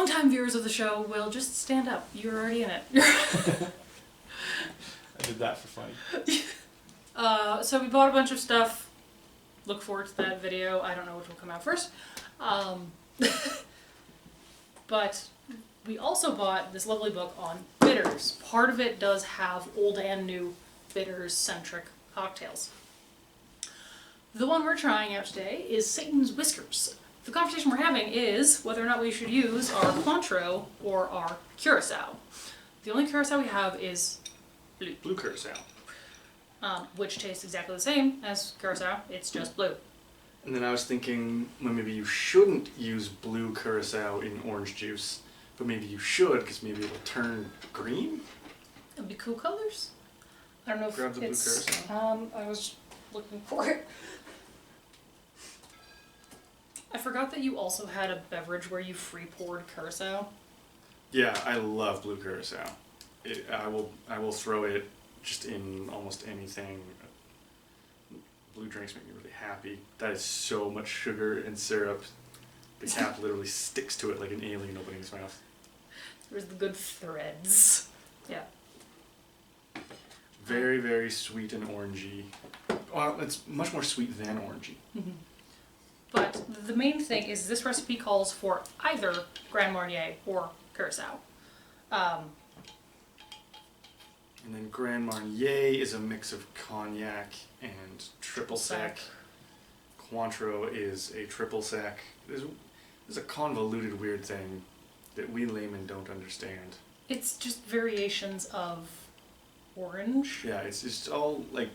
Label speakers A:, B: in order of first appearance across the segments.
A: Longtime viewers of the show will just stand up. You're already in it.
B: I did that for fun.
A: So we bought a bunch of stuff. Look forward to that video. I don't know which will come out first. But we also bought this lovely book on bitters. Part of it does have old and new bitters-centric cocktails. The one we're trying out today is Satan's Whiskers. The conversation we're having is whether or not we should use our Cointreau or our Curacao. The only Curacao we have is blue.
B: Blue Curacao.
A: Which tastes exactly the same as Curacao, it's just blue.
B: And then I was thinking, well, maybe you shouldn't use blue Curacao in orange juice, but maybe you should, because maybe it'll turn green?
A: It'd be cool colors. I don't know if
B: Grab the blue
A: it's...
B: Curacao.
A: I was looking for it. I forgot that you also had a beverage where you free-poured Curacao.
B: Yeah, I love blue Curacao. I will throw it just in almost anything. Blue drinks make me really happy. That is so much sugar and syrup. The cap literally sticks to it like an alien opening his mouth.
A: There's the good threads. Yeah.
B: Very, very sweet and orangey. Well, it's much more sweet than orangey.
A: Mm-hmm. But the main thing is this recipe calls for either Grand Marnier or Curacao.
B: And then Grand Marnier is a mix of cognac and triple sec. Cointreau is a triple sec. There's a convoluted weird thing that we laymen don't understand.
A: It's just variations of orange.
B: Yeah, it's just all like,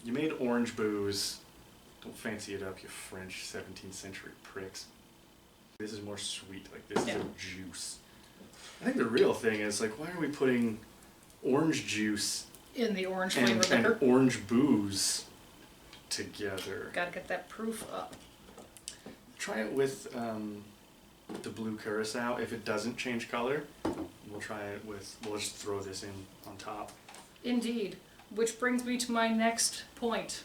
B: you made orange booze. Don't fancy it up, you French 17th century pricks. This is more sweet, like this is a juice. I think the real thing is, like, why are we putting orange juice
A: in the orange flavor
B: and
A: liquor.
B: orange booze together?
A: Gotta get that proof up.
B: Try it with the blue Curacao. If it doesn't change color, we'll try it with, we'll just throw this in on top.
A: Indeed. Which brings me to my next point.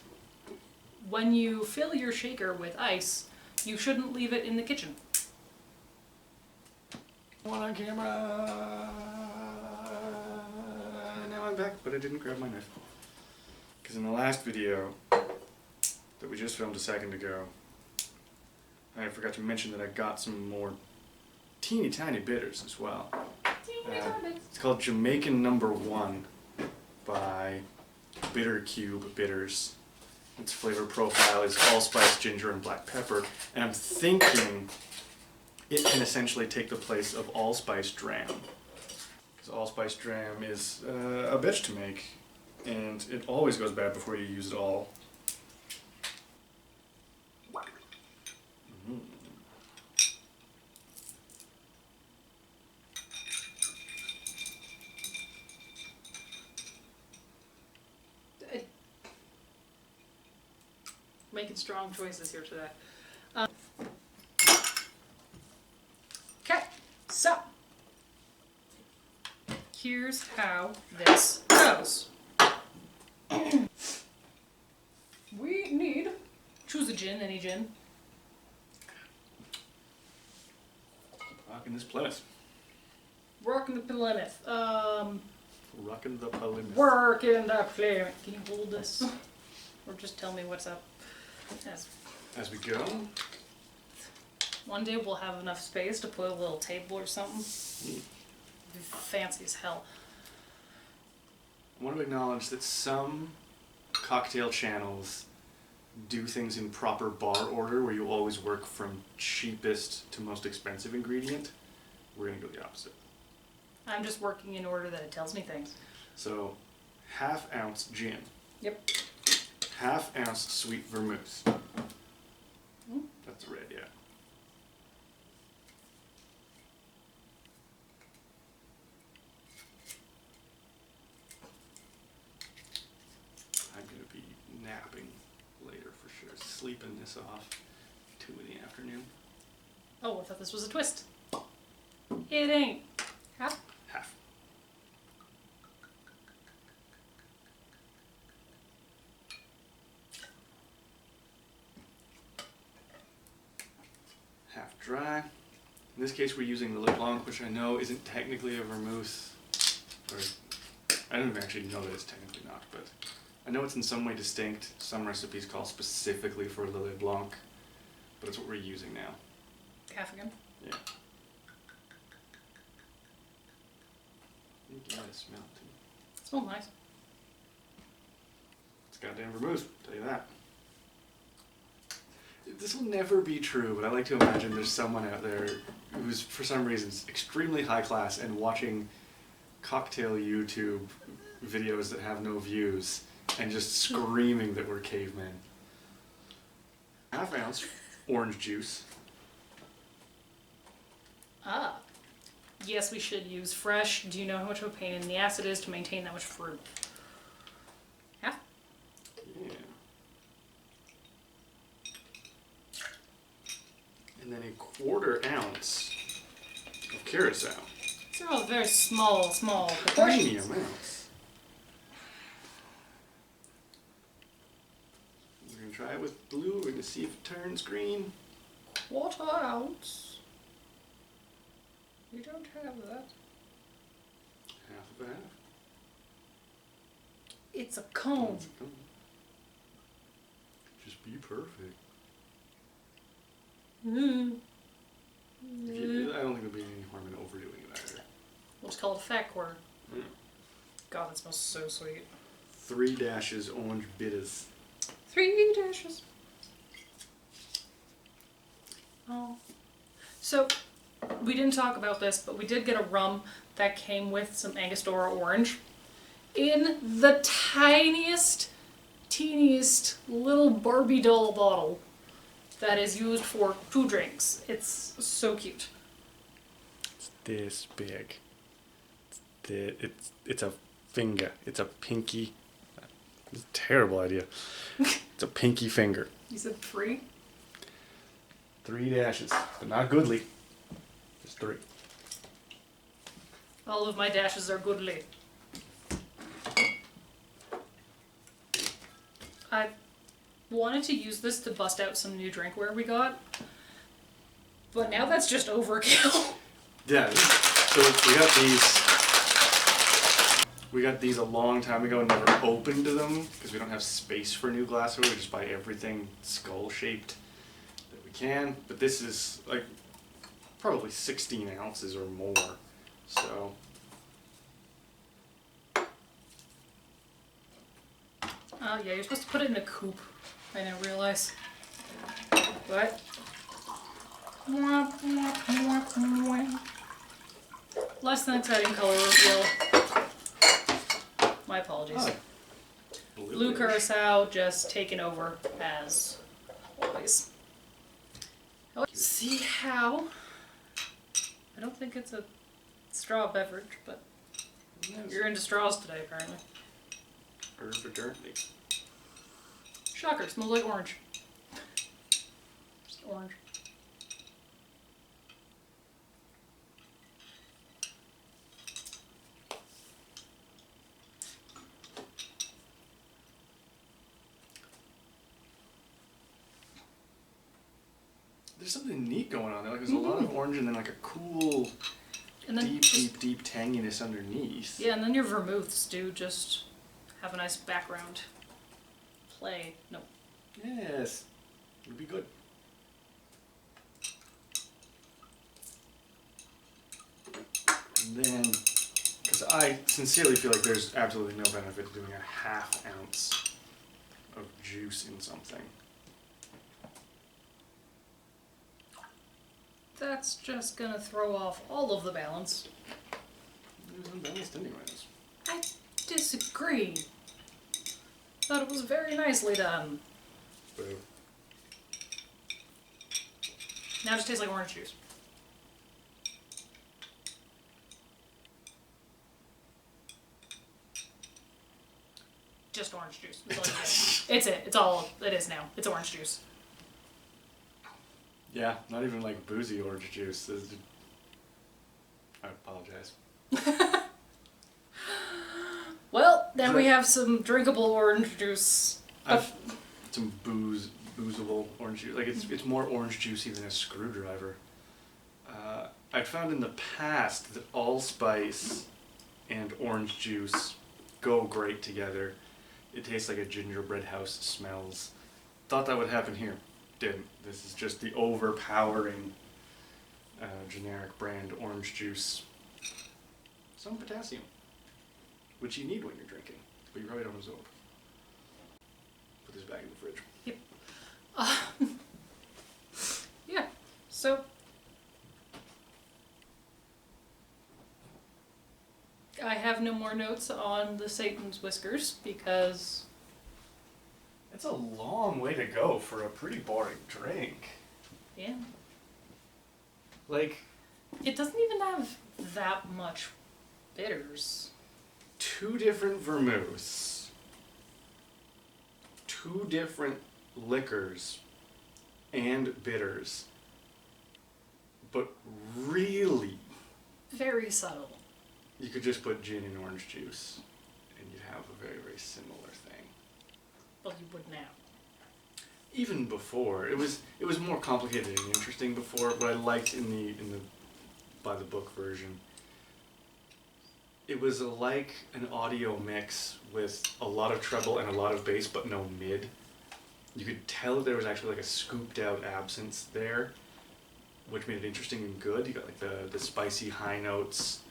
A: When you fill your shaker with ice, you shouldn't leave it in the kitchen.
B: One on camera. Now I'm back, but I didn't grab my knife. Because in the last video that we just filmed a second ago, I forgot to mention that I got some more teeny tiny bitters as well. It's called Jamaican No. 1 by Bitter Cube Bitters. Its flavor profile is allspice, ginger, and black pepper, and I'm thinking it can essentially take the place of allspice dram. Because allspice dram is a bitch to make, and it always goes bad before you use it all.
A: Making strong choices here today. Okay, so here's how this goes. We need, choose a gin, any gin.
B: Rocking this Plymouth.
A: Rocking the Plymouth.
B: Rocking the Plymouth.
A: Working the Plymouth. Can you hold this? Or just tell me what's up?
B: As we go.
A: One day we'll have enough space to put a little table or something. Be fancy as hell.
B: I want to acknowledge that some cocktail channels do things in proper bar order where you always work from cheapest to most expensive ingredient. We're going to go the opposite.
A: I'm just working in order that it tells me things.
B: So, ½ ounce gin.
A: Yep.
B: ½ ounce sweet vermouth. That's red, yeah. I'm going to be napping later for sure. Sleeping this off 2 in the afternoon.
A: Oh, I thought this was a twist. It ain't. Half?
B: Half. Half dry. In this case, we're using Lillet Blanc, which I know isn't technically a vermouth, or I don't even actually know that it's technically not, but I know it's in some way distinct. Some recipes call specifically for Lillet Blanc, but it's what we're using now.
A: Half again.
B: Yeah. You can get a smell too.
A: It smells nice.
B: It's goddamn vermouth, I'll tell you that. This will never be true, but I like to imagine there's someone out there who's, for some reason, extremely high class and watching cocktail YouTube videos that have no views and just screaming that we're cavemen. Half-ounce orange juice.
A: Ah. Yes, we should use fresh. Do you know how much of a pain in the ass it is to maintain that much fruit? Half?
B: Yeah. And then a 1/4 ounce of curacao.
A: These are all very small
B: Tiny
A: proportions.
B: amounts. We're going to try it with blue. We're going to see if it turns green.
A: 1/4 ounce. We don't have that.
B: Half of a half.
A: It's a cone.
B: Just be perfect.
A: Mm.
B: I don't think there'll be any harm in overdoing it either.
A: We'll just call it a fat quarter.
B: Mm.
A: God, that smells so sweet.
B: 3 dashes orange bitters.
A: 3 dashes. Oh. So, we didn't talk about this, but we did get a rum that came with some Angostura orange in the tiniest, teeniest little Barbie doll bottle that is used for 2 drinks. It's so cute.
B: It's this big. It's a finger. It's a pinky. It's a terrible idea. It's a pinky finger.
A: You said 3?
B: 3 dashes, but not goodly. Just 3.
A: All of my dashes are goodly. I wanted to use this to bust out some new drinkware we got, but now that's just overkill.
B: Yeah, so we got these. We got these a long time ago and never opened them because we don't have space for new glassware. We just buy everything skull shaped that we can. But this is like probably 16 ounces or more. So.
A: Oh yeah, you're supposed to put it in a coupe. I didn't realize. What? Less than exciting color reveal. My apologies.
B: Oh,
A: Blue curacao just taken over as always. See how? I don't think it's a straw beverage, but you're into straws today apparently.
B: Evidently.
A: Shocker, smells like orange. Just orange.
B: There's something neat going on there. Like there's a lot of orange and then like a cool,
A: And then
B: deep tanginess underneath.
A: yeah, and then your vermouths do just have a nice background play. No.
B: Yes, it'd be good. And then, because I sincerely feel like there's absolutely no benefit to doing a 1/2 ounce of juice in something.
A: That's just gonna throw off all of the balance.
B: It was unbalanced anyways.
A: I disagree. Thought it was very nicely done.
B: Boo.
A: Now it just tastes like orange juice. Just orange juice. That's all you get. It's it. It's all it is now. It's orange juice.
B: Yeah, not even like boozy orange juice. I apologize.
A: Well, then we have some drinkable orange juice.
B: I've some boozable orange juice. Like it's more orange juicy than a screwdriver. I'd found in the past that allspice and orange juice go great together. It tastes like a gingerbread house smells. Thought that would happen here. Didn't. This is just the overpowering generic brand orange juice. Some potassium, which you need when you're drinking, but you probably don't absorb. Put this back in the fridge.
A: Yep. Yeah, so I have no more notes on the Satan's Whiskers because
B: It's a long way to go for a pretty boring drink.
A: yeah,
B: Like,
A: it doesn't even have that much bitters.
B: 2 different vermouths, 2 different liquors and bitters, but really,
A: Very subtle.
B: you could just put gin and orange juice and you'd have a very, very similar thing.
A: Well, you would now.
B: Even before, it was more complicated and interesting before. What I liked in the by the book version, it was like an audio mix with a lot of treble and a lot of bass, but no mid. You could tell that there was actually like a scooped out absence there, which made it interesting and good. You got like the spicy high notes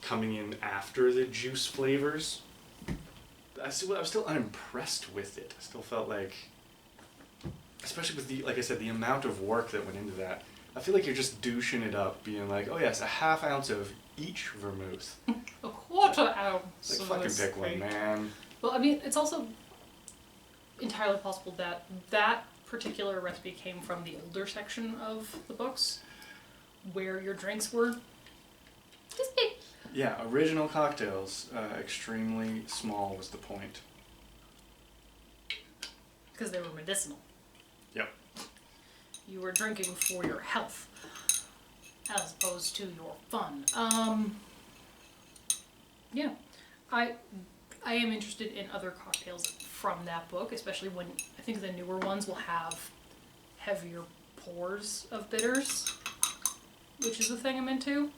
B: coming in after the juice flavors. I was still unimpressed with it. I still felt like, especially with the, like I said, the amount of work that went into that. I feel like you're just douching it up, being like, oh yes, a half ounce of each vermouth.
A: A quarter ounce.
B: Like,
A: of
B: fucking
A: this
B: pick one,
A: thing.
B: man.
A: Well, I mean, it's also entirely possible that that particular recipe came from the older section of the books, where your drinks were this big.
B: Yeah, original cocktails, extremely small was the point.
A: Because they were medicinal.
B: Yep.
A: You were drinking for your health, as opposed to your fun. Yeah, I am interested in other cocktails from that book, especially when I think the newer ones will have heavier pours of bitters, which is the thing I'm into.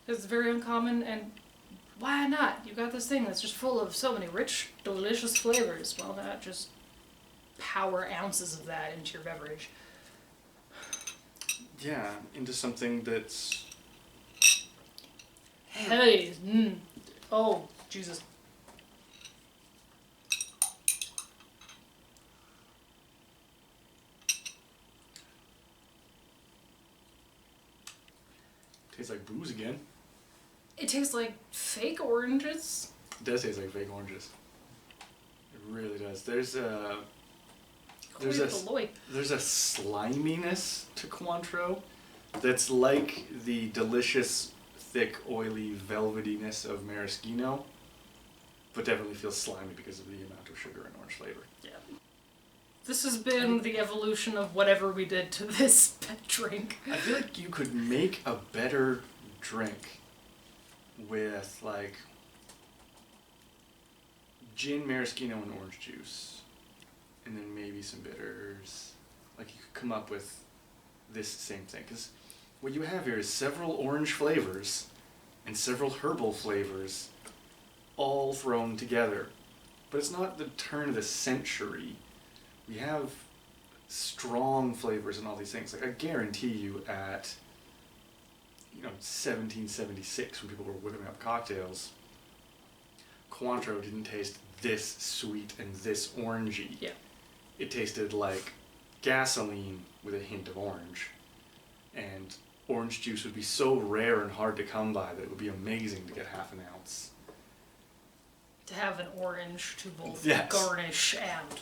A: It's very uncommon, and why not? You got this thing that's just full of so many rich, delicious flavors. Well, that just power ounces of that into your beverage.
B: Yeah, into something that's...
A: Hey, oh, Jesus.
B: Tastes like booze again.
A: It tastes like fake oranges.
B: It does taste like fake oranges. It really does. There's a sliminess to Cointreau that's like the delicious, thick, oily velvetyness of maraschino, but definitely feels slimy because of the amount of sugar and orange flavor.
A: Yeah. This has been the evolution of whatever we did to this pet drink.
B: I feel like you could make a better drink with, like, gin, maraschino, and orange juice, and then maybe some bitters. Like, you could come up with this same thing, because what you have here is several orange flavors and several herbal flavors all thrown together. But it's not the turn of the century. We have strong flavors and all these things. Like, I guarantee you at 1776, when people were whipping up cocktails, Cointreau didn't taste this sweet and this orangey.
A: Yeah.
B: It tasted like gasoline with a hint of orange. And orange juice would be so rare and hard to come by that it would be amazing to get half an ounce.
A: To have an orange to both
B: Yes.
A: garnish and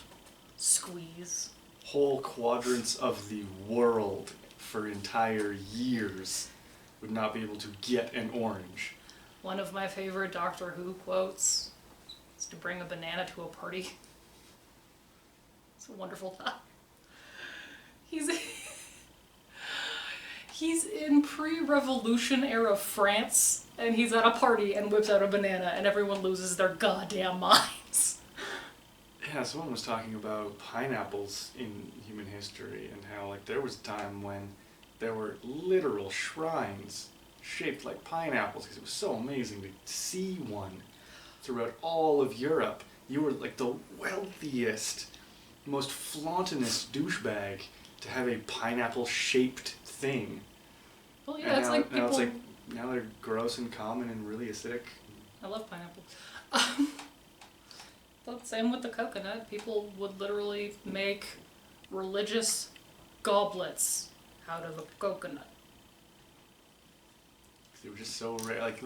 A: squeeze.
B: Whole quadrants of the world for entire years would not be able to get an orange.
A: One of my favorite Doctor Who quotes is to bring a banana to a party. It's a wonderful thought. He's in pre-revolution era France, and he's at a party and whips out a banana, and everyone loses their goddamn minds.
B: Yeah, someone was talking about pineapples in human history and how, like, there was a time when there were literal shrines shaped like pineapples because it was so amazing to see one throughout all of Europe. You were like the wealthiest, most flauntingest douchebag to have a pineapple-shaped thing.
A: Well, yeah, it's like people...
B: Now they're gross and common and really acidic.
A: I love pineapple. But same with the coconut. People would literally make religious goblets out of a coconut.
B: They were just so rare. Like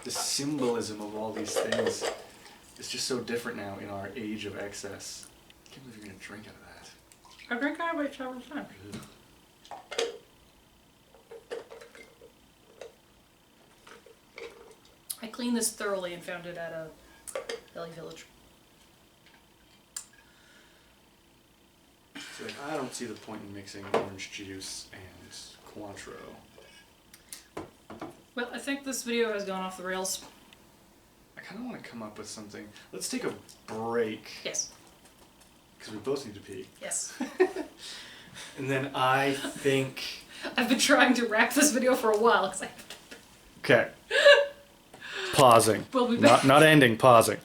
B: the symbolism of all these things is just so different now in our age of excess. I can't believe you're gonna drink out of that.
A: I drink out of it several times. I cleaned this thoroughly and found it at a deli village.
B: So like, I don't see the point in mixing orange juice and Cointreau.
A: Well, I think this video has gone off the rails.
B: I kind of want to come up with something. Let's take a break.
A: Yes.
B: Because we both need to pee.
A: Yes.
B: And then I think...
A: I've been trying to wrap this video for a while because I...
B: Okay. Pausing.
A: We'll be back.
B: Not ending, pausing.